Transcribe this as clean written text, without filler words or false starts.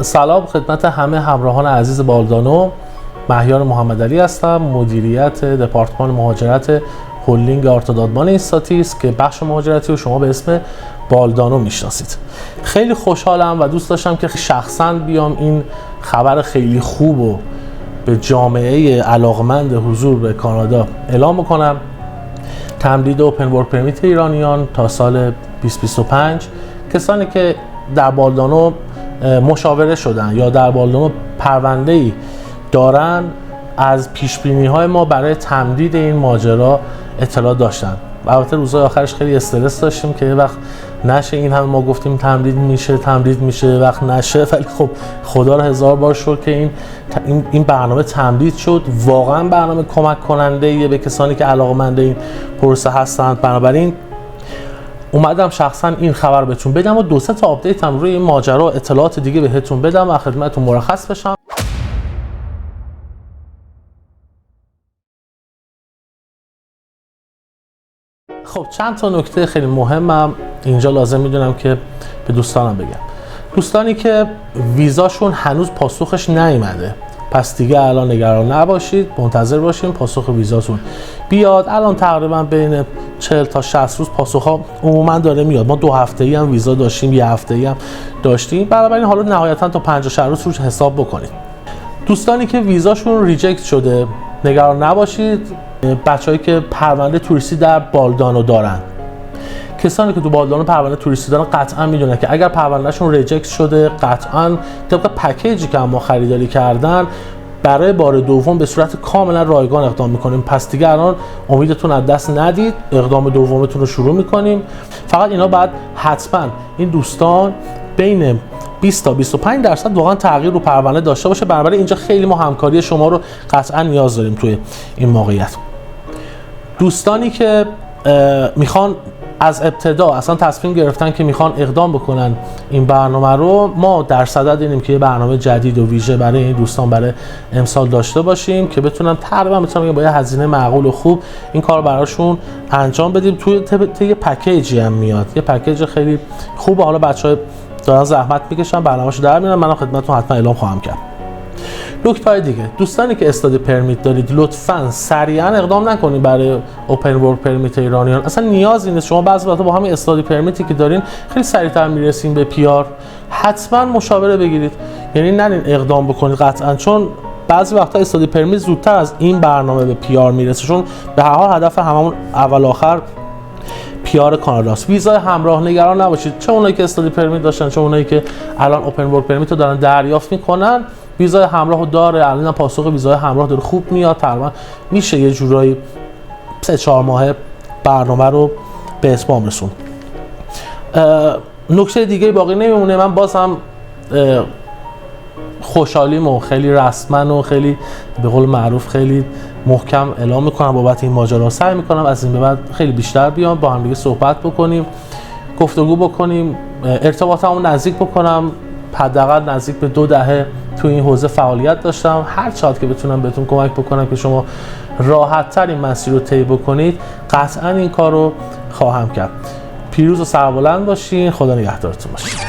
سلام خدمت همه همراهان عزیز بالدانو. مهیار محمدعلی هستم، مدیریت دپارتمان مهاجرت هلدینگ آرتودادمان ایستاتیس که بخش مهاجرتی رو شما به اسم بالدانو میشناسید. خیلی خوشحالم و دوست داشتم که شخصا بیام این خبر خیلی خوب و به جامعه علاقمند حضور به کانادا اعلام بکنم. تمدید اوپن ورک پرمیت ایرانیان تا سال 2025 کسانی که در بالدانو مشاوره شدن یا در بالدانو پرونده‌ای دارن از پیشبینی‌های ما برای تمدید این ماجرا اطلاع داشتن. البته روزهای آخرش خیلی استرس داشتیم که وقت نشه این همه ما گفتیم تمدید میشه وقت نشه، ولی خب خدا رو هزار بار شکر که این برنامه تمدید شد. واقعا برنامه کمک کننده به کسانی که علاقه‌مند این پروسه هستند. بنابراین اومدم شخصا این خبر بهتون بدم و دو سه تا آپدیت هم روی این ماجرا اطلاعات دیگه بهتون بدم و خدمتتون مرخص بشم. خب چند تا نکته خیلی مهمم اینجا لازم میدونم که به دوستانم بگم. دوستانی که ویزاشون هنوز پاسخش نیومده، پس دیگه الان نگران نباشید، منتظر باشین پاسخ ویزاتون بیاد. الان تقریبا بین 40 تا 60 روز پاسخ‌ها عموما داره میاد. ما 2 هفته‌ای هم ویزا داشتیم، 1 هفته‌ای هم داشتیم. بنابراین حالا نهایتا تا 50 روز روش حساب بکنید. دوستانی که ویزاشون ریجکت شده نگران نباشید. بچه‌هایی که پرونده توریستی در بالدانو دارن، کسانی که تو بالدانو پرونده توریستی دارن قطعا میدونن که اگر پروندهشون ریجکت شده قطعا طبق پکیجی که ما خریداری کردن برای بار دوم به صورت کاملا رایگان اقدام میکنیم. پس دیگه الان امیدتون از دست ندید، اقدام دومتون رو شروع میکنیم. فقط اینا بعد حتما این دوستان بین 20 تا 25% واقعا تغییر رو پرونده داشته باشه. بنابراین اینجا خیلی ما همکاری شما رو قطعا نیاز داریم توی این موقعیت. دوستانی که میخوان از ابتدا اصلا تصمیم گرفتن که میخوان اقدام بکنن این برنامه رو، ما در صدد اینیم که یه برنامه جدید و ویژه برای این دوستان برای امسال داشته باشیم که بتونن تقریبا با یه هزینه معقول و خوب این کار براشون انجام بدیم. توی یه پکیجی هم میاد، یه پکیج خیلی خوبه. حالا بچه‌ها دارن زحمت میکشن برنامه‌شو در میارن، منم خدمتتون حتما اعلام خواهم کرد. نکته دیگه، دوستانی که استادی پرمیت دارید لطفاً سریعا اقدام نکنید برای اوپن ورک پرمیت ایرانیان. اصلا نیازی نیست. شما بعضی وقتا با همین استادی پرمیتی که دارین خیلی سریعتر میرسین به پیار. حتما مشاوره بگیرید، یعنی نرین اقدام بکنید قطعا، چون بعضی وقتا استادی پرمیت زودتر از این برنامه به پیار میرسه، چون به هر حال هدف هممون اول آخر پیار کاناداست. ویزای همراه نگران نباشید، چه اونایی که استادی پرمیت داشتن چه اونایی که الان اوپن ورک پرمیت رو دارن دریافت میکنن ویزای همراه رو داره. الان پاسخ ویزای همراه داره خوب میاد، تقریبا میشه یه جورایی 3-4 ماه برنامه رو به اتمام رسون. نکته دیگه باقی نمیمونه. من بازم خوشحالیمو خیلی رسما و خیلی به قول معروف خیلی محکم اعلام میکنم بابت این ماجرا. سعی میکنم از این به بعد خیلی بیشتر بیام با هم دیگه صحبت بکنیم، گفتگو بکنیم، ارتباطمون نزدیک بکنم. حداقل نزدیک به 2 دهه تو این حوزه فعالیت داشتم. هر چقدر که بتونم بهتون کمک بکنم که شما راحت تر این مسیر رو طی بکنید قطعا این کار رو خواهم کرد. پیروز و سربلند باشین. خدا نگهدارتون باشه.